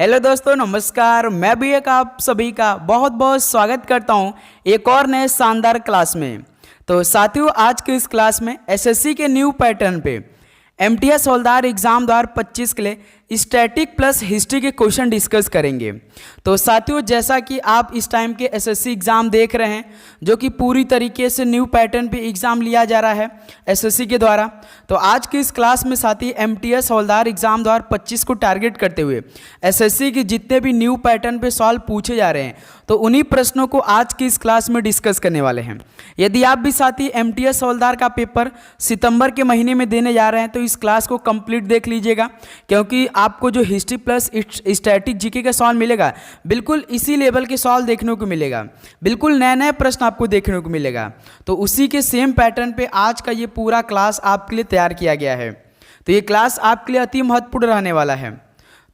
Hello दोस्तों, नमस्कार। मैं भी एक आप सभी का बहुत बहुत स्वागत करता हूं एक और नए शानदार क्लास में। तो साथियों, आज के इस क्लास में एसएससी के न्यू पैटर्न पे एमटीएस हवलदार एग्जाम 2025 के लिए स्टैटिक प्लस हिस्ट्री के क्वेश्चन डिस्कस करेंगे। तो साथियों, जैसा कि आप इस टाइम के एसएससी एग्ज़ाम देख रहे हैं, जो कि पूरी तरीके से न्यू पैटर्न पे एग्ज़ाम लिया जा रहा है एसएससी के द्वारा, तो आज की इस क्लास में साथी एमटीएस हवलदार एग्जाम 2025 को टारगेट करते हुए एसएससी के जितने भी न्यू पैटर्न पे सवाल पूछे जा रहे हैं, तो उन्हीं प्रश्नों को आज की इस क्लास में डिस्कस करने वाले हैं। यदि आप भी साथी एमटीएस हवलदार का पेपर सितंबर के महीने में देने जा रहे हैं, तो इस क्लास को कंप्लीट देख लीजिएगा, क्योंकि आपको जो हिस्ट्री प्लस स्टैटिक जीके का सवाल मिलेगा, बिल्कुल इसी लेवल के सवाल देखने को मिलेगा। बिल्कुल नए नए प्रश्न आपको देखने को मिलेगा। तो उसी के सेम पैटर्न पे आज का ये पूरा क्लास आपके लिए तैयार किया गया है। तो ये क्लास आपके लिए अति महत्वपूर्ण रहने वाला है।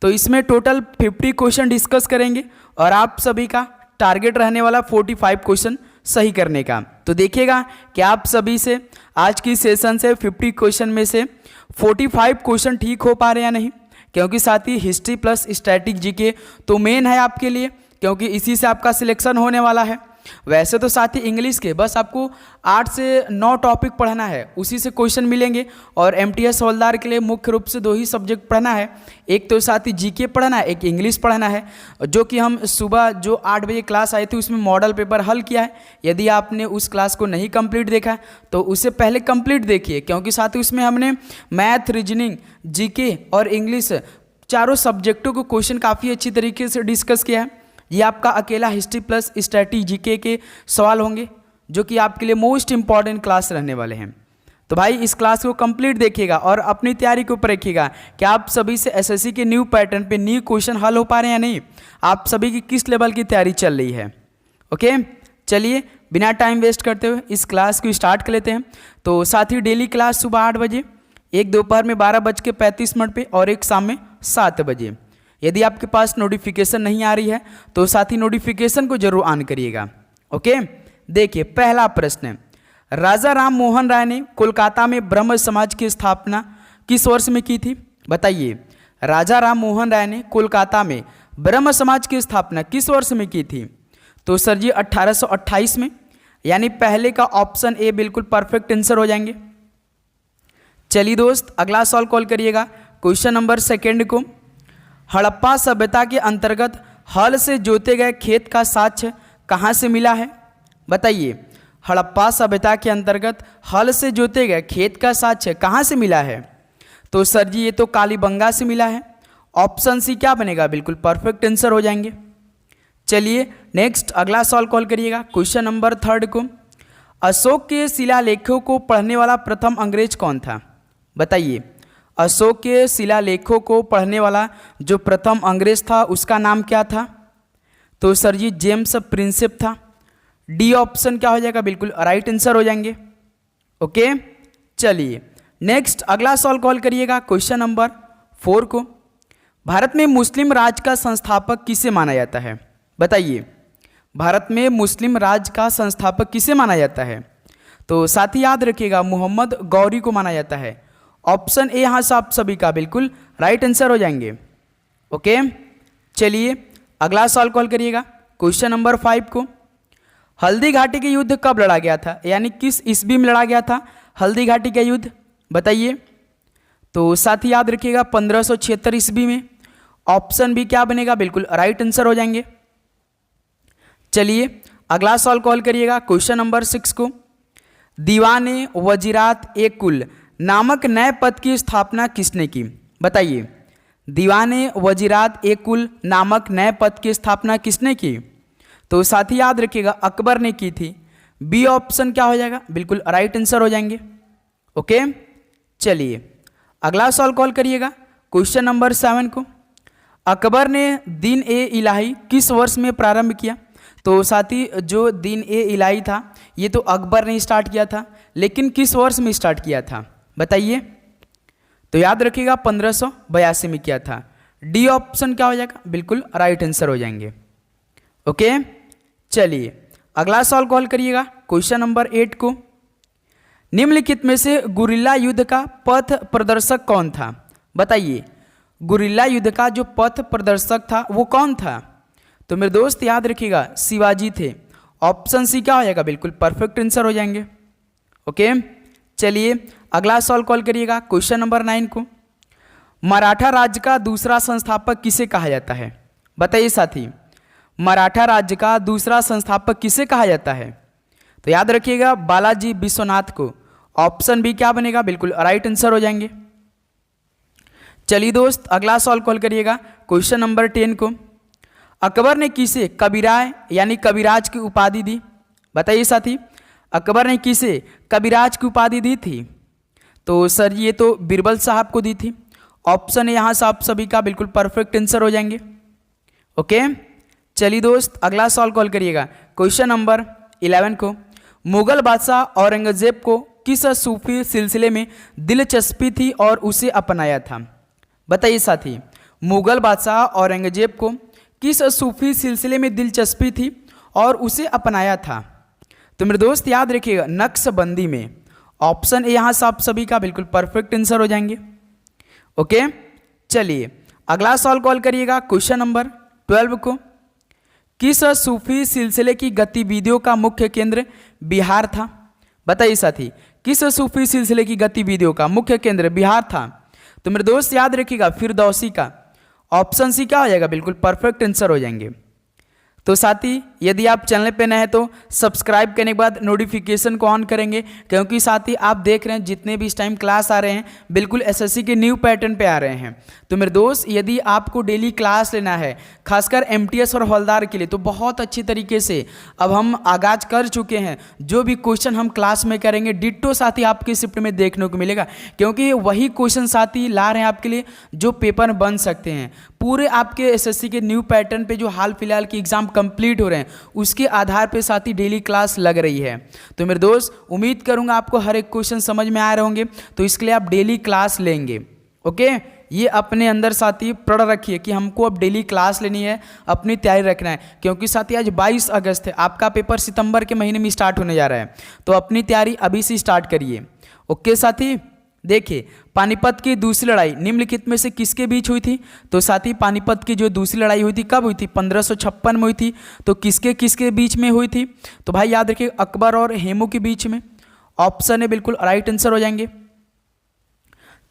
तो इसमें टोटल 50 क्वेश्चन डिस्कस करेंगे और आप सभी का टारगेट रहने वाला 45 क्वेश्चन सही करने का। तो देखिएगा कि आप सभी से आज की सेशन से 50 क्वेश्चन में से 45 क्वेश्चन ठीक हो पा रहे हैं या नहीं, क्योंकि साथ ही हिस्ट्री प्लस स्टैटिक जीके तो मेन है आपके लिए, क्योंकि इसी से आपका सिलेक्शन होने वाला है। वैसे तो साथ ही इंग्लिश के बस आपको 8 से 9 टॉपिक पढ़ना है, उसी से क्वेश्चन मिलेंगे। और एमटीएस हवलदार के लिए मुख्य रूप से 2 ही सब्जेक्ट पढ़ना है, एक तो साथ ही जीके पढ़ना है, एक इंग्लिश पढ़ना है, जो कि हम सुबह जो 8 बजे क्लास आई थी उसमें मॉडल पेपर हल किया है। यदि आपने उस क्लास को नहीं कंप्लीट देखा है तो उससे पहले कंप्लीट देखिए, क्योंकि साथ ही उसमें हमने मैथ, रीजनिंग, जीके और इंग्लिश चारों सब्जेक्टों को क्वेश्चन काफ़ी अच्छी तरीके से डिस्कस किया है। ये आपका अकेला हिस्ट्री प्लस स्टैटिक जीके के सवाल होंगे, जो कि आपके लिए मोस्ट इंपॉर्टेंट क्लास रहने वाले हैं। तो भाई इस क्लास को कंप्लीट देखिएगा और अपनी तैयारी के ऊपर रखिएगा कि आप सभी से एसएससी के न्यू पैटर्न पे न्यू क्वेश्चन हल हो पा रहे हैं या नहीं, आप सभी की किस लेवल की तैयारी चल रही है। ओके, चलिए बिना टाइम वेस्ट करते हुए इस क्लास को स्टार्ट कर लेते हैं। तो साथ ही डेली क्लास सुबह 8 बजे, एक दोपहर में 12:35 पे और एक शाम में 7 बजे। यदि आपके पास नोटिफिकेशन नहीं आ रही है तो साथ ही नोटिफिकेशन को जरूर ऑन करिएगा। ओके, देखिए पहला प्रश्न है, राजा राम मोहन राय ने कोलकाता में ब्रह्म समाज की स्थापना किस वर्ष में की थी? बताइए, राजा राम मोहन राय ने कोलकाता में ब्रह्म समाज की स्थापना किस वर्ष में की थी? तो सर जी 1828 में, यानी पहले का ऑप्शन ए बिल्कुल परफेक्ट आंसर हो जाएंगे। चलिए दोस्त, अगला सवाल कॉल करिएगा। क्वेश्चन नंबर 2 को, हड़प्पा सभ्यता के अंतर्गत हल से जोते गए खेत का साक्ष्य कहाँ से मिला है? बताइए, हड़प्पा सभ्यता के अंतर्गत हल से जोते गए खेत का साक्ष्य कहाँ से मिला है? तो सर जी ये तो कालीबंगा से मिला है। ऑप्शन सी क्या बनेगा? बिल्कुल परफेक्ट आंसर हो जाएंगे। चलिए नेक्स्ट अगला सवाल कॉल करिएगा। क्वेश्चन नंबर 3 को, अशोक के शिलालेखों को पढ़ने वाला प्रथम अंग्रेज कौन था? बताइए, अशोक के शिलालेखों को पढ़ने वाला जो प्रथम अंग्रेज था उसका नाम क्या था? तो सर जी जेम्स प्रिंसेप था। डी ऑप्शन क्या हो जाएगा? बिल्कुल राइट आंसर हो जाएंगे। ओके, चलिए नेक्स्ट अगला सवाल कॉल करिएगा। क्वेश्चन नंबर 4 को, भारत में मुस्लिम राज का संस्थापक किसे माना जाता है? बताइए, भारत में मुस्लिम राज का संस्थापक किसे माना जाता है? तो साथ ही याद रखिएगा मोहम्मद गौरी को माना जाता है। ऑप्शन ए यहाँ से आप सभी का बिल्कुल राइट आंसर हो जाएंगे। ओके, चलिए अगला सवाल कॉल करिएगा। क्वेश्चन नंबर 5 को, हल्दी घाटी के युद्ध कब लड़ा गया था, यानी किस ईस्वी में लड़ा गया था हल्दी घाटी का युद्ध? बताइए, तो साथ ही याद रखिएगा 1576 ईस्वी में। ऑप्शन बी क्या बनेगा? बिल्कुल राइट आंसर हो जाएंगे। चलिए अगला सवाल कॉल करिएगा। क्वेश्चन नंबर 6 को, दीवाने वजीरात ए कुल नामक नए पद की स्थापना किसने की? बताइए, दीवाने वजीरात ए कुल नामक नए पद की स्थापना किसने की? तो साथ ही याद रखिएगा अकबर ने की थी। बी ऑप्शन क्या हो जाएगा? बिल्कुल राइट आंसर हो जाएंगे। ओके, चलिए अगला सवाल कॉल करिएगा। क्वेश्चन नंबर 7 को, अकबर ने दीन ए इलाही किस वर्ष में प्रारंभ किया? तो साथ ही जो दीन ए इलाही था ये तो अकबर ने स्टार्ट किया था, लेकिन किस वर्ष में स्टार्ट किया था? बताइए, तो याद रखिएगा 1582 में किया था। डी ऑप्शन क्या हो जाएगा? बिल्कुल राइट आंसर हो जाएंगे। ओके, चलिए अगला सवाल कॉल करिएगा। क्वेश्चन नंबर 8 को, निम्नलिखित में से गुरिल्ला युद्ध का पथ प्रदर्शक कौन था? बताइए, गुरिल्ला युद्ध का जो पथ प्रदर्शक था वो कौन था? तो मेरे दोस्त याद रखिएगा शिवाजी थे। ऑप्शन सी क्या हो जाएगा? बिल्कुल परफेक्ट आंसर हो जाएंगे। ओके, चलिए अगला सवाल कॉल करिएगा क्वेश्चन नंबर 9 को। मराठा राज्य का दूसरा संस्थापक किसे कहा जाता है? बताइए साथी, मराठा राज्य का दूसरा संस्थापक किसे कहा जाता है? तो याद रखिएगा बालाजी विश्वनाथ को। ऑप्शन बी क्या बनेगा? बिल्कुल राइट आंसर हो जाएंगे। चलिए दोस्त अगला सवाल कॉल करिएगा क्वेश्चन नंबर 10 को। अकबर ने किसे कबीराय यानी कविराज की उपाधि दी? बताइए साथी, अकबर ने किसे कविराज की उपाधि दी थी? तो सर ये तो बीरबल साहब को दी थी। ऑप्शन है यहाँ से आप सभी का बिल्कुल परफेक्ट आंसर हो जाएंगे। ओके, चलिए दोस्त अगला सवाल कॉल करिएगा क्वेश्चन नंबर 11 को। मुगल बादशाह औरंगजेब को किस सूफी सिलसिले में दिलचस्पी थी और उसे अपनाया था? बताइए साथी, मुगल बादशाह औरंगजेब को किस सूफी सिलसिले में दिलचस्पी थी और उसे अपनाया था? तो मेरे दोस्त याद रखिएगा नक्शबंदी में। ऑप्शन ए यहाँ से आप सभी का बिल्कुल परफेक्ट आंसर हो जाएंगे। ओके, चलिए अगला सवाल कॉल करिएगा क्वेश्चन नंबर 12 को। किस सूफी सिलसिले की गतिविधियों का मुख्य केंद्र बिहार था? बताइए साथी, किस सूफी सिलसिले की गतिविधियों का मुख्य केंद्र बिहार था? तो मेरे दोस्त याद रखिएगा फिरदौसी का। ऑप्शन सी क्या हो जाएगा? बिल्कुल परफेक्ट आंसर हो जाएंगे। तो साथी यदि आप चैनल पे नए हैं तो सब्सक्राइब करने के बाद नोटिफिकेशन को ऑन करेंगे, क्योंकि साथी आप देख रहे हैं जितने भी इस टाइम क्लास आ रहे हैं बिल्कुल एसएससी के न्यू पैटर्न पे आ रहे हैं। तो मेरे दोस्त यदि आपको डेली क्लास लेना है खासकर एमटीएस और हवलदार के लिए, तो बहुत अच्छी तरीके से अब हम आगाज कर चुके हैं। जो भी क्वेश्चन हम क्लास में करेंगे डिट्टो साथी आपके शिफ्ट में देखने को मिलेगा, क्योंकि वही क्वेश्चन साथी ला रहे हैं आपके लिए जो पेपर बन सकते हैं। पूरे आपके एसएससी के न्यू पैटर्न पे जो हाल फिलहाल की एग्जाम कंप्लीट हो रहे हैं उसके आधार पे साथी डेली क्लास लग रही है। तो मेरे दोस्त उम्मीद करूंगा आपको हर एक क्वेश्चन समझ में आ रहे होंगे, तो इसके लिए आप डेली क्लास लेंगे। ओके, ये अपने अंदर साथी प्रण रखिए कि हमको अब डेली क्लास लेनी है, अपनी तैयारी रखना है, क्योंकि साथी आज 22 अगस्त है, आपका पेपर सितंबर के महीने में स्टार्ट होने जा रहा है। तो अपनी तैयारी अभी से स्टार्ट करिए। ओके साथी, देखिए पानीपत की दूसरी लड़ाई निम्नलिखित में से किसके बीच हुई थी? तो साथी पानीपत की जो दूसरी लड़ाई हुई थी कब हुई थी? 1556 में हुई थी। तो किसके किसके बीच में हुई थी? तो भाई याद रखिए अकबर और हेमू के बीच में। ऑप्शन है बिल्कुल राइट आंसर हो जाएंगे।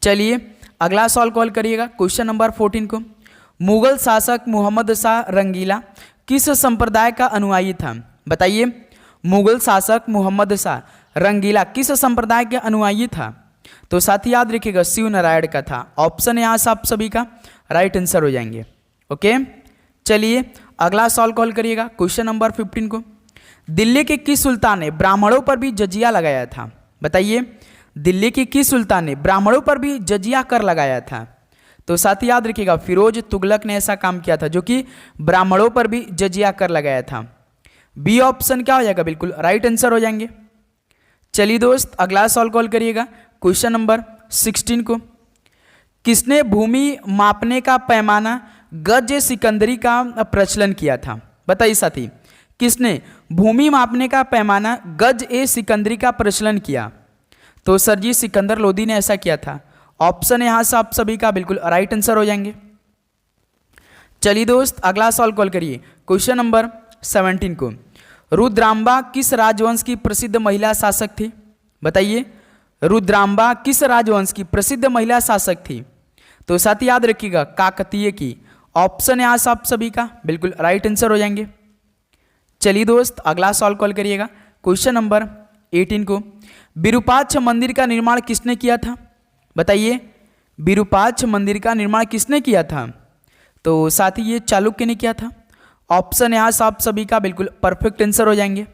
चलिए अगला सवाल कॉल करिएगा क्वेश्चन नंबर 14 को। मुगल शासक मोहम्मद शाह रंगीला किस संप्रदाय का अनुयायी था? बताइए, मुगल शासक मोहम्मद शाह रंगीला किस संप्रदाय के अनुयायी था? तो साथी याद रखिएगा शिव नारायण का था। ऑप्शन यहाँ से आप सभी का राइट आंसर हो जाएंगे। ओके, चलिए अगला सवाल कॉल करिएगा क्वेश्चन नंबर 15 को। दिल्ली के किस सुल्तान ने ब्राह्मणों पर भी जजिया लगाया था? बताइए, दिल्ली के किस सुल्तान ने ब्राह्मणों पर भी जजिया कर लगाया था? तो साथी याद रखिएगा फिरोज तुगलक ने ऐसा काम किया था जो कि ब्राह्मणों पर भी जजिया कर लगाया था। बी ऑप्शन क्या हो जाएगा? बिल्कुल राइट आंसर हो जाएंगे। चलिए दोस्त अगला सवाल कॉल करिएगा क्वेश्चन नंबर 16 को। किसने भूमि मापने का पैमाना गज सिकंदरी का प्रचलन किया था? बताइए साथी, किसने भूमि मापने का पैमाना गज ए सिकंदरी का प्रचलन किया? तो सर जी सिकंदर लोदी ने ऐसा किया था। ऑप्शन यहाँ से आप सभी का बिल्कुल राइट आंसर हो जाएंगे। चलिए दोस्त अगला सवाल कॉल करिए क्वेश्चन नंबर 17 को। रुद्रांबा किस राजवंश की प्रसिद्ध महिला शासक थी? बताइए, रुद्रांबा किस राजवंश की प्रसिद्ध महिला शासक थी? तो साथी याद रखिएगा काकतीय की। ऑप्शन यहाँ से आप सभी का बिल्कुल राइट आंसर हो जाएंगे। चलिए दोस्त अगला सवाल कॉल करिएगा क्वेश्चन नंबर 18 को। विरूपाक्ष मंदिर का निर्माण किसने किया था? बताइए, विरूपाक्ष मंदिर का निर्माण किसने किया था? तो साथी ये चालुक्य ने किया था। ऑप्शन यहाँ से आप सभी का बिल्कुल परफेक्ट आंसर हो जाएंगे।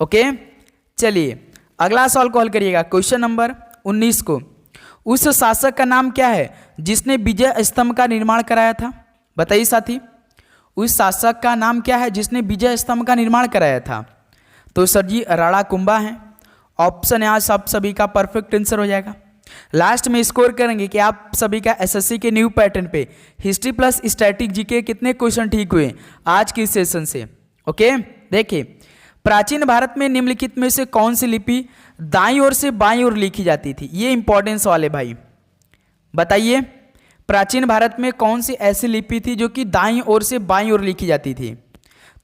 ओके, चलिए अगला सवाल कॉल करिएगा क्वेश्चन नंबर 19 को। उस शासक का नाम क्या है जिसने विजय स्तंभ का निर्माण कराया था? बताइए साथी, उस शासक का नाम क्या है जिसने विजय स्तंभ का निर्माण कराया था? तो सर जी राणा कुंभा हैं। ऑप्शन यहाँ से आप सभी का परफेक्ट आंसर हो जाएगा। लास्ट में स्कोर करेंगे कि आप सभी का एसएससी के न्यू पैटर्न पे हिस्ट्री प्लस स्टैटिक जीके कितने क्वेश्चन ठीक हुए आज के सेशन से। ओके, देखिए प्राचीन भारत में निम्नलिखित में से कौन सी लिपि दाईं ओर से बाईं ओर लिखी जाती थी? ये इंपॉर्टेंस वाले भाई बताइए, प्राचीन भारत में कौन सी ऐसी लिपि थी जो कि दाईं ओर से बाईं ओर लिखी जाती थी?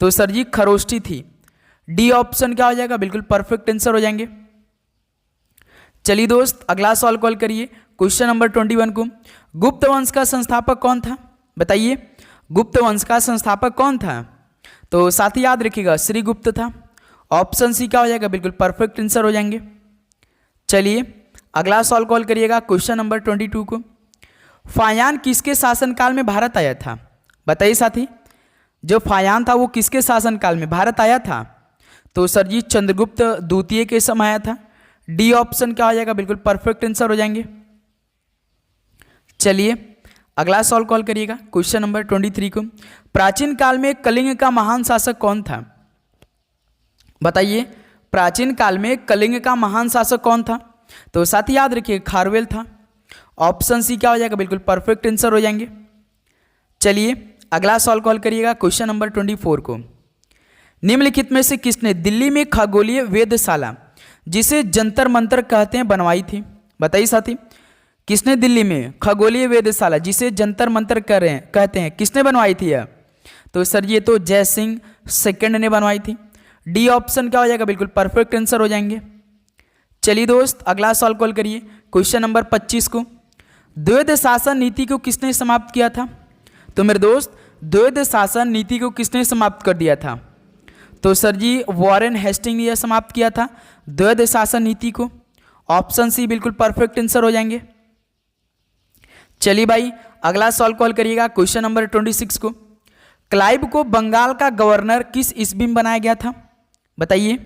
तो सर जी खरोष्ठी थी। डी ऑप्शन क्या हो जाएगा? बिल्कुल परफेक्ट आंसर हो जाएंगे। चलिए दोस्त अगला सवाल कॉल करिए, क्वेश्चन नंबर 21 को। गुप्त वंश का संस्थापक कौन था? बताइए, गुप्त वंश का संस्थापक कौन था? तो साथ ही याद रखिएगा श्रीगुप्त था। ऑप्शन सी क्या हो जाएगा? बिल्कुल परफेक्ट आंसर हो जाएंगे। चलिए अगला सवाल कॉल करिएगा, क्वेश्चन नंबर 22 को। फायान किसके शासनकाल में भारत आया था? बताइए साथी, जो फायान था वो किसके शासनकाल में भारत आया था? तो सर जी चंद्रगुप्त द्वितीय के समय आया था। डी ऑप्शन क्या हो जाएगा? बिल्कुल परफेक्ट आंसर हो जाएंगे। चलिए अगला सवाल कॉल करिएगा, क्वेश्चन नंबर 23 को। प्राचीन काल में कलिंग का महान शासक कौन था? बताइए, प्राचीन काल में कलिंग का महान शासक कौन था? तो साथ ही याद रखिए खारवेल था। ऑप्शन सी क्या हो जाएगा? बिल्कुल परफेक्ट आंसर हो जाएंगे। चलिए अगला सवाल कॉल करिएगा, क्वेश्चन नंबर 24 को। निम्नलिखित में से किसने दिल्ली में खगोलीय वेधशाला, जिसे जंतर मंतर कहते हैं, बनवाई थी? बताइए साथी, किसने दिल्ली में खगोलीय वेधशाला, जिसे जंतर मंतर कहते हैं, किसने बनवाई थी यह? तो सर ये तो जय सिंह सेकंड ने बनवाई थी। डी ऑप्शन क्या हो जाएगा? बिल्कुल परफेक्ट आंसर हो जाएंगे। चलिए दोस्त अगला सवाल कॉल करिए, क्वेश्चन नंबर 25 को। द्वैध शासन नीति को किसने समाप्त किया था? तो मेरे दोस्त द्वैध शासन नीति को किसने समाप्त कर दिया था? तो सर जी वॉरेन हेस्टिंग ने यह समाप्त किया था द्वैध शासन नीति को। ऑप्शन सी बिल्कुल परफेक्ट आंसर हो जाएंगे। चलिए भाई अगला सवाल कॉल करिएगा, क्वेश्चन नंबर 26 को। क्लाइव को बंगाल का गवर्नर किस ईस्वी में बनाया गया था? बताइए,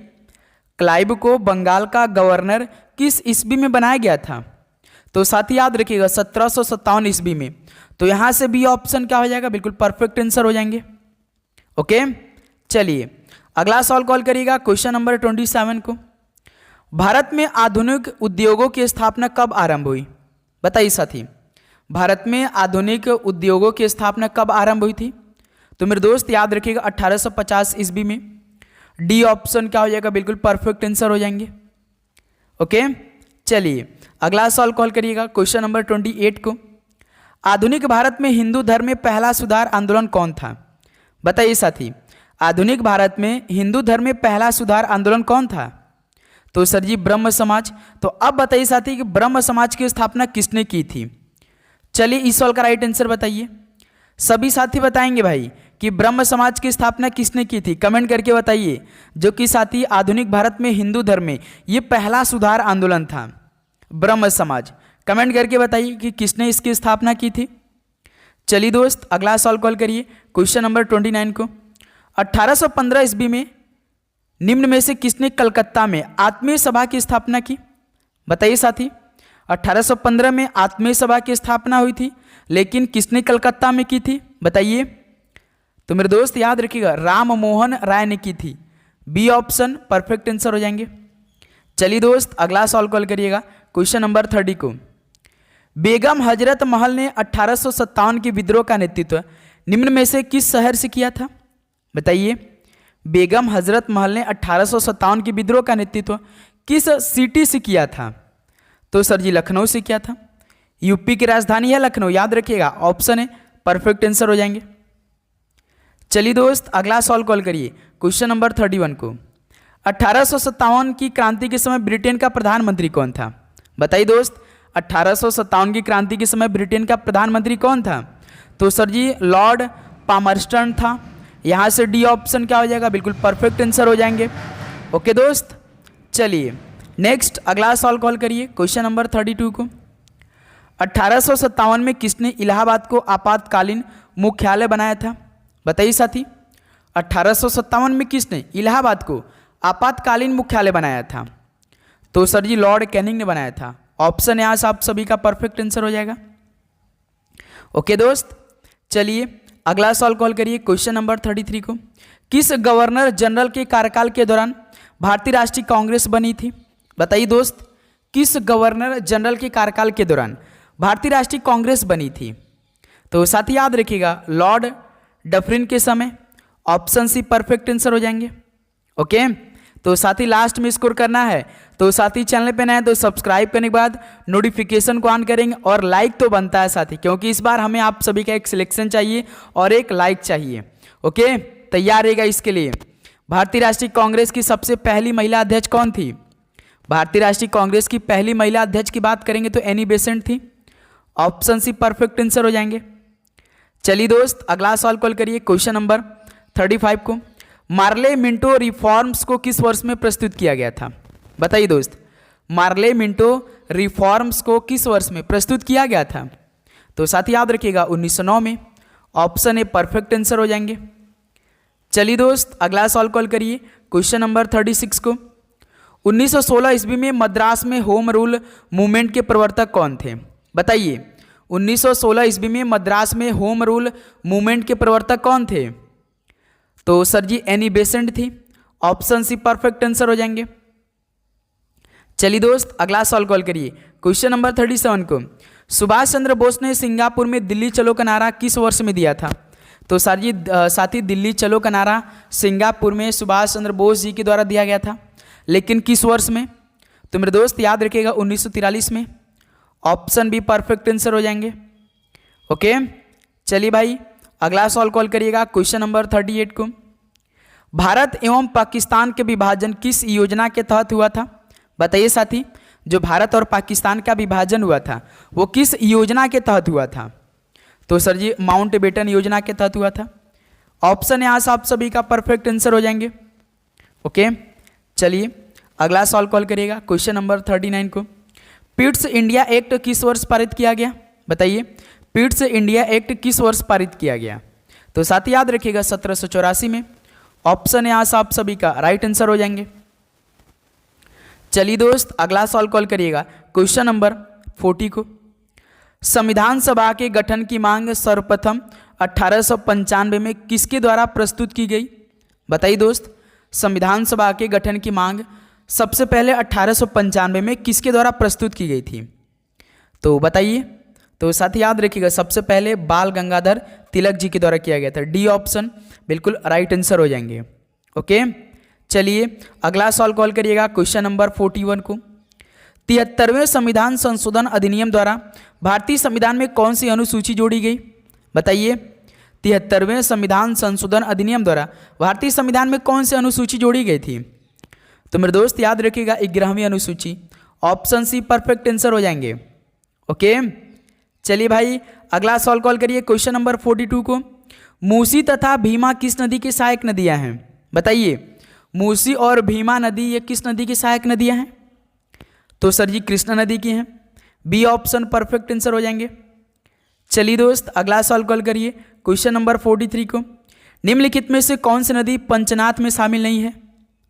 क्लाइव को बंगाल का गवर्नर किस ईस्वी में बनाया गया था? तो साथ ही याद रखिएगा 1757 ईस्वी में। तो यहां से बी ऑप्शन क्या हो जाएगा? बिल्कुल परफेक्ट आंसर हो जाएंगे। ओके, चलिए अगला सवाल कॉल करिएगा, क्वेश्चन नंबर 27 को। भारत में आधुनिक उद्योगों की स्थापना कब आरंभ हुई? बताइए साथी, भारत में आधुनिक उद्योगों की स्थापना कब आरंभ हुई थी? तो मेरे दोस्त याद रखिएगा 1850 ईस्वी में। डी ऑप्शन क्या हो जाएगा? बिल्कुल परफेक्ट आंसर हो जाएंगे। ओके, चलिए अगला सवाल कॉल करिएगा, क्वेश्चन नंबर 28 को। आधुनिक भारत में हिंदू धर्म में पहला सुधार आंदोलन कौन था? बताइए साथी, आधुनिक भारत में हिंदू धर्म में पहला सुधार आंदोलन कौन था? तो सर जी ब्रह्म समाज। तो अब बताइए साथी कि ब्रह्म समाज की स्थापना किसने की थी? चलिए इस सवाल का राइट आंसर बताइए। सभी साथी बताएंगे भाई कि ब्रह्म समाज की स्थापना किसने की थी, कमेंट करके बताइए। जो कि साथी आधुनिक भारत में हिंदू धर्म में ये पहला सुधार आंदोलन था ब्रह्म समाज। कमेंट करके बताइए कि किसने इसकी स्थापना की थी। चलिए दोस्त अगला सवाल कॉल करिए, क्वेश्चन नंबर 29 को। 1815 ईस्वी में निम्न में से किसने कलकत्ता में आत्मीय सभा की स्थापना की? बताइए साथी, 1815 में आत्मीय सभा की स्थापना हुई थी, लेकिन किसने कलकत्ता में की थी? बताइए। तो मेरे दोस्त याद रखिएगा राम मोहन राय ने की थी। बी ऑप्शन परफेक्ट आंसर हो जाएंगे। चलिए दोस्त अगला सवाल कॉल करिएगा, क्वेश्चन नंबर 30 को। बेगम हजरत महल ने 1857 के विद्रोह का नेतृत्व निम्न में से किस शहर से किया था? बताइए, बेगम हजरत महल ने 1857 के विद्रोह का नेतृत्व किस सिटी से किया था? तो सर जी लखनऊ से किया था। यूपी की राजधानी है लखनऊ, याद रखिएगा ऑप्शन है परफेक्ट आंसर हो जाएंगे। चलिए दोस्त अगला सवाल कॉल करिए, क्वेश्चन नंबर 31 को। 1857 की क्रांति के समय ब्रिटेन का प्रधानमंत्री कौन था? बताइए दोस्त, 1857 की क्रांति के समय ब्रिटेन का प्रधानमंत्री कौन था? तो सर जी लॉर्ड पामरस्टन था। यहाँ से डी ऑप्शन क्या हो जाएगा? बिल्कुल परफेक्ट आंसर हो जाएंगे। ओके दोस्त, चलिए नेक्स्ट अगला सवाल कॉल करिए, क्वेश्चन नंबर 32 को। 1857 में किसने इलाहाबाद को आपातकालीन मुख्यालय बनाया था? बताइए साथी, 1857 में किसने इलाहाबाद को आपातकालीन मुख्यालय बनाया था? तो सर जी लॉर्ड कैनिंग ने बनाया था। ऑप्शन यहाँ से आप सभी का परफेक्ट आंसर हो जाएगा। ओके दोस्त, चलिए अगला सवाल कॉल करिए, क्वेश्चन नंबर 33 को। किस गवर्नर जनरल के कार्यकाल के दौरान भारतीय राष्ट्रीय कांग्रेस बनी थी? बताइए दोस्त, किस गवर्नर जनरल के कार्यकाल के दौरान भारतीय राष्ट्रीय कांग्रेस बनी थी? तो साथ ही याद रखिएगा लॉर्ड डफरिन के समय। ऑप्शन सी परफेक्ट आंसर हो जाएंगे। ओके, तो साथ ही लास्ट में स्कोर करना है। तो साथ ही चैनल पे नए हैं तो सब्सक्राइब करने के बाद नोटिफिकेशन को ऑन करेंगे और लाइक तो बनता है साथ ही, क्योंकि इस बार हमें आप सभी का एक सिलेक्शन चाहिए और एक लाइक चाहिए। ओके, तैयार रहेगा इसके लिए। भारतीय राष्ट्रीय कांग्रेस की सबसे पहली महिला अध्यक्ष कौन थी? भारतीय राष्ट्रीय कांग्रेस की पहली महिला अध्यक्ष की बात करेंगे तो एनी बेसेंट थी। ऑप्शन सी परफेक्ट आंसर हो जाएंगे। चलिए दोस्त, अगला सवाल कॉल करिए, क्वेश्चन नंबर 35 को। मार्ले मिंटो रिफॉर्म्स को किस वर्ष में प्रस्तुत किया गया था? बताइए दोस्त, मार्ले मिंटो रिफॉर्म्स को किस वर्ष में प्रस्तुत किया गया था? तो साथ ही याद रखिएगा 1909 में। ऑप्शन ए परफेक्ट आंसर हो जाएंगे। चलिए दोस्त, अगला सवाल कॉल करिए, क्वेश्चन नंबर 36 को। 1916 ईस्वी में मद्रास में होम रूल मूवमेंट के प्रवर्तक कौन थे? बताइए, 1916 ईस्वी में मद्रास में होम रूल मूवमेंट के प्रवर्तक कौन थे? तो सर जी एनी बेसेंट थी। ऑप्शन सी परफेक्ट आंसर हो जाएंगे। चलिए दोस्त, अगला सवाल कॉल करिए, क्वेश्चन नंबर 37 को। सुभाष चंद्र बोस ने सिंगापुर में दिल्ली चलो का नारा किस वर्ष में दिया था? तो सर जी साथी दिल्ली चलो का नारा सिंगापुर में सुभाष चंद्र बोस जी के द्वारा दिया गया था, लेकिन किस वर्ष में? तो मेरे दोस्त याद रखिएगा 1943 में। ऑप्शन बी परफेक्ट आंसर हो जाएंगे। ओके, चलिए भाई, अगला सवाल कॉल करिएगा, क्वेश्चन नंबर 38 को। भारत एवं पाकिस्तान के विभाजन किस योजना के तहत हुआ था? बताइए साथी, जो भारत और पाकिस्तान का विभाजन हुआ था वो किस योजना के तहत हुआ था? तो सर जी माउंटबेटन योजना के तहत हुआ था। ऑप्शन यहाँ से आप सभी का परफेक्ट आंसर हो जाएंगे। ओके, चलिए अगला सवाल कॉल करिएगा, क्वेश्चन नंबर 39 को। पिट्स इंडिया एक्ट किस वर्ष पारित किया गया? बताइए, पिट्स इंडिया एक्ट किस वर्ष पारित किया गया? तो साथ ही याद रखिएगा 1784 में। ऑप्शन यहाँ से आप सभी का राइट आंसर हो जाएंगे। चलिए दोस्त, अगला सवाल कॉल करिएगा, क्वेश्चन नंबर 40 को। संविधान सभा के गठन की मांग सर्वप्रथम 1895 में किसके द्वारा प्रस्तुत की गई? बताइए दोस्त, संविधान सभा के गठन की मांग सबसे पहले 1895 में किसके द्वारा प्रस्तुत की गई थी? तो बताइए। तो साथ ही याद रखिएगा सबसे पहले बाल गंगाधर तिलक जी के द्वारा किया गया था। डी ऑप्शन बिल्कुल राइट आंसर हो जाएंगे। ओके, चलिए अगला सवाल कॉल करिएगा, क्वेश्चन नंबर 41 को। 73वें संविधान संशोधन अधिनियम द्वारा भारतीय संविधान में कौन सी अनुसूची जोड़ी गई? बताइए, 73वें संविधान संशोधन अधिनियम द्वारा भारतीय संविधान में कौन सी अनुसूची जोड़ी गई थी? तो मेरे दोस्त याद रखिएगा 11वीं अनुसूची। ऑप्शन सी परफेक्ट आंसर हो जाएंगे। ओके, चलिए भाई अगला सवाल कॉल करिए, क्वेश्चन नंबर 42 को। मूसी तथा भीमा किस नदी की सहायक नदियां हैं? बताइए, मूसी और भीमा नदी ये किस नदी की सहायक नदियां हैं? तो सर जी कृष्णा नदी की हैं। बी ऑप्शन परफेक्ट आंसर हो जाएंगे। चलिए दोस्त अगला सवाल कॉल करिए, क्वेश्चन नंबर 43 को। निम्नलिखित में से कौन सी नदी पंचनाथ में शामिल नहीं है?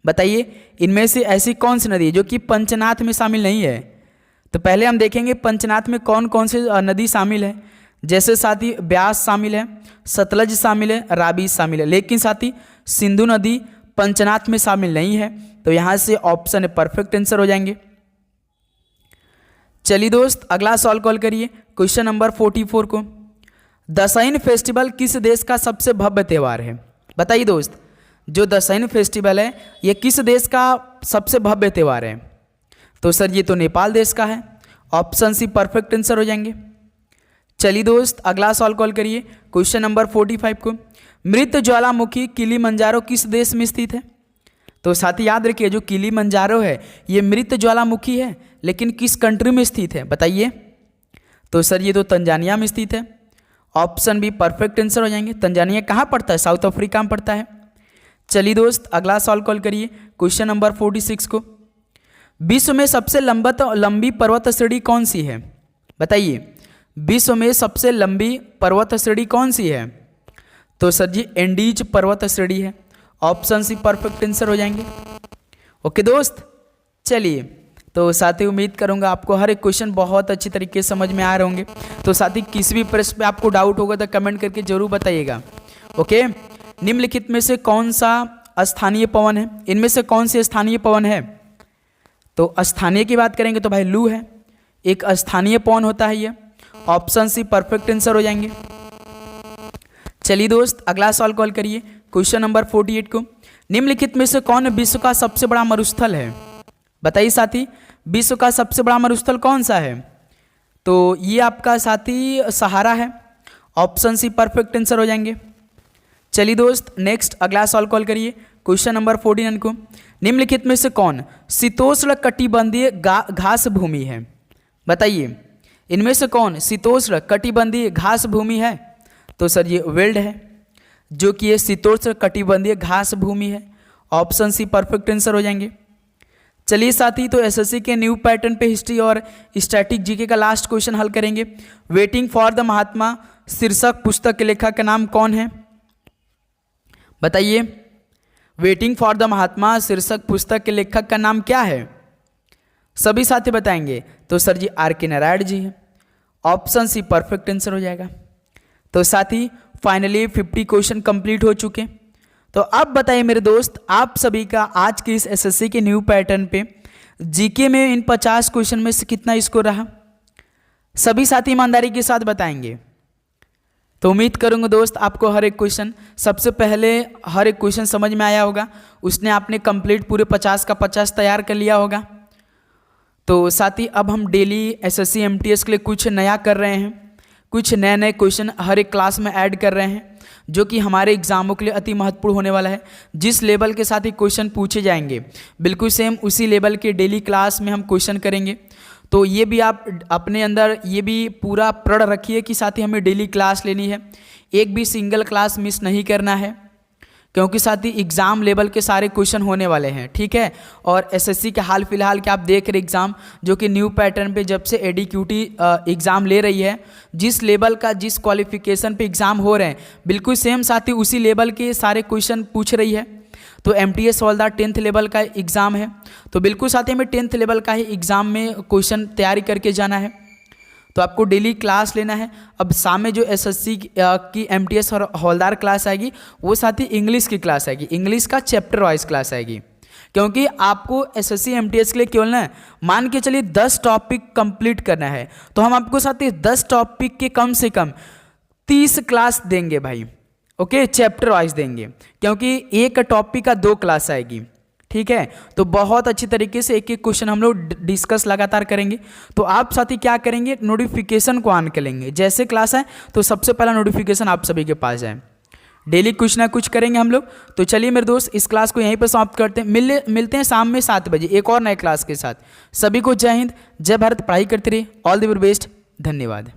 बताइए, इनमें से ऐसी कौन सी नदी है जो कि पंचनाथ में शामिल नहीं है? तो पहले हम देखेंगे पंचनाथ में कौन कौन से नदी शामिल है। जैसे साथी ब्यास शामिल है, सतलज शामिल है, रावी शामिल है, लेकिन साथी सिंधु नदी पंचनाथ में शामिल नहीं है। तो यहाँ से ऑप्शन परफेक्ट आंसर हो जाएंगे। चलिए दोस्त अगला सवाल कॉल करिए, क्वेश्चन नंबर 44 को। दशहरा फेस्टिवल किस देश का सबसे भव्य त्यौहार है? बताइए दोस्त, जो दशहरा फेस्टिवल है ये किस देश का सबसे भव्य त्यौहार है? तो सर ये तो नेपाल देश का है। ऑप्शन सी परफेक्ट आंसर हो जाएंगे। चलिए दोस्त अगला सवाल कॉल करिए, क्वेश्चन नंबर 45 को। मृत ज्वालामुखी किलिमंजारो किस देश में स्थित है? तो साथ ही याद रखिए जो किलिमंजारो है ये मृत ज्वालामुखी है, लेकिन किस कंट्री में स्थित है? बताइए। तो सर ये तो तंजानिया में स्थित है। ऑप्शन बी परफेक्ट आंसर हो जाएंगे। तंजानिया कहाँ पड़ता है? साउथ अफ्रीका में पड़ता है। चलिए दोस्त अगला सवाल कॉल करिए, क्वेश्चन नंबर 46 को। विश्व में सबसे लंबी पर्वत श्रेणी कौन सी है? बताइए, विश्व में सबसे लंबी पर्वत श्रेणी कौन सी है? तो सर जी एंडीज पर्वत श्रेणी है। ऑप्शन सी परफेक्ट आंसर हो जाएंगे। ओके दोस्त, चलिए तो साथ ही उम्मीद करूंगा आपको हर एक क्वेश्चन बहुत अच्छी तरीके से समझ में आ रहे होंगे। तो साथ ही किसी भी प्रश्न पे आपको डाउट होगा तो कमेंट करके जरूर बताइएगा। ओके, निम्नलिखित में से कौन सा स्थानीय पवन है? इनमें से कौन सी स्थानीय पवन है? तो स्थानीय की बात करेंगे तो भाई लू है, एक स्थानीय पवन होता है ये। ऑप्शन सी परफेक्ट आंसर हो जाएंगे। चलिए दोस्त अगला सवाल कॉल करिए क्वेश्चन नंबर 48 को। निम्नलिखित में से कौन विश्व का सबसे बड़ा मरुस्थल है? बताइए साथी, विश्व का सबसे बड़ा मरुस्थल कौन सा है? तो ये आपका साथी सहारा है। ऑप्शन सी परफेक्ट आंसर हो जाएंगे। चलिए दोस्त नेक्स्ट अगला सवाल कॉल करिए क्वेश्चन नंबर 49 को। निम्नलिखित में से कौन शीतोष्ण कटिबंधीय घास भूमि है? बताइए इनमें से कौन शीतोष्ण कटिबंधीय घास भूमि है? तो सर ये वेल्ड है, जो कि ये शीतोष्ण कटिबंधीय घास भूमि है। ऑप्शन सी परफेक्ट आंसर हो जाएंगे। चलिए साथी, तो एसएससी के न्यू पैटर्न पे हिस्ट्री और स्टैटिक जीके का लास्ट क्वेश्चन हल करेंगे। वेटिंग फॉर द महात्मा शीर्षक पुस्तक के लेखक का नाम कौन है? बताइए वेटिंग फॉर द महात्मा शीर्षक पुस्तक के लेखक का नाम क्या है? सभी साथी बताएंगे। तो सर जी आर.के. नारायण जी है। ऑप्शन सी परफेक्ट आंसर हो जाएगा। तो साथी फाइनली 50 क्वेश्चन कंप्लीट हो चुके। तो अब बताइए मेरे दोस्त, आप सभी का आज के इस एसएससी के न्यू पैटर्न पे जीके में इन 50 क्वेश्चन में से कितना स्कोर रहा? सभी साथी ईमानदारी के साथ बताएंगे। तो उम्मीद करूंगा दोस्त आपको हर एक क्वेश्चन, सबसे पहले हर एक क्वेश्चन समझ में आया होगा। उसने आपने कंप्लीट पूरे 50 का 50 तैयार कर लिया होगा। तो साथी अब हम डेली एसएससी एमटीएस के लिए कुछ नया कर रहे हैं, कुछ नए नए क्वेश्चन हर एक क्लास में ऐड कर रहे हैं, जो कि हमारे एग्जामों के लिए अति महत्वपूर्ण होने वाला है। जिस लेवल के साथ ही क्वेश्चन पूछे जाएंगे बिल्कुल सेम उसी लेवल के डेली क्लास में हम क्वेश्चन करेंगे। तो ये भी आप अपने अंदर ये भी पूरा प्रण रखिए कि साथ ही हमें डेली क्लास लेनी है, एक भी सिंगल क्लास मिस नहीं करना है, क्योंकि साथ ही एग्ज़ाम लेवल के सारे क्वेश्चन होने वाले हैं, ठीक है। और एसएससी के हाल फिलहाल के आप देख रहे एग्ज़ाम, जो कि न्यू पैटर्न पे जब से एडीक्यूटी एग्ज़ाम ले रही है, जिस लेवल का जिस क्वालिफिकेशन पे एग्ज़ाम हो रहे हैं बिल्कुल सेम साथ ही उसी लेवल के सारे क्वेश्चन पूछ रही है। तो एमटीएस हवलदार 10th लेवल का एग्ज़ाम है, तो बिल्कुल साथ ही हमें 10th लेवल का ही एग्ज़ाम में क्वेश्चन तैयारी करके जाना है। तो आपको डेली क्लास लेना है। अब शाम में जो एसएससी की एमटीएस और हवलदार क्लास आएगी वो साथ ही इंग्लिश की क्लास आएगी, इंग्लिश का चैप्टर वाइज क्लास आएगी, क्योंकि आपको एसएससी एमटीएस के लिए केवल ना मान के चलिए 10 टॉपिक कंप्लीट करना है, तो हम आपको साथ ही 10 टॉपिक के कम से कम 30 क्लास देंगे भाई, ओके, चैप्टर वाइज देंगे, क्योंकि एक टॉपिक का 2 क्लास आएगी, ठीक है। तो बहुत अच्छी तरीके से एक एक क्वेश्चन हम लोग डिस्कस लगातार करेंगे। तो आप साथी क्या करेंगे, नोटिफिकेशन को ऑन कर लेंगे, जैसे क्लास है तो सबसे पहला नोटिफिकेशन आप सभी के पास जाए। डेली कुछ ना कुछ करेंगे हम लोग। तो चलिए मेरे दोस्त इस क्लास को यहीं पर समाप्त करते हैं। मिलते हैं शाम में 7 बजे एक और नए क्लास के साथ। सभी को जय हिंद, जय भारत, पढ़ाई करते रहिए। ऑल द वेरी बेस्ट, धन्यवाद।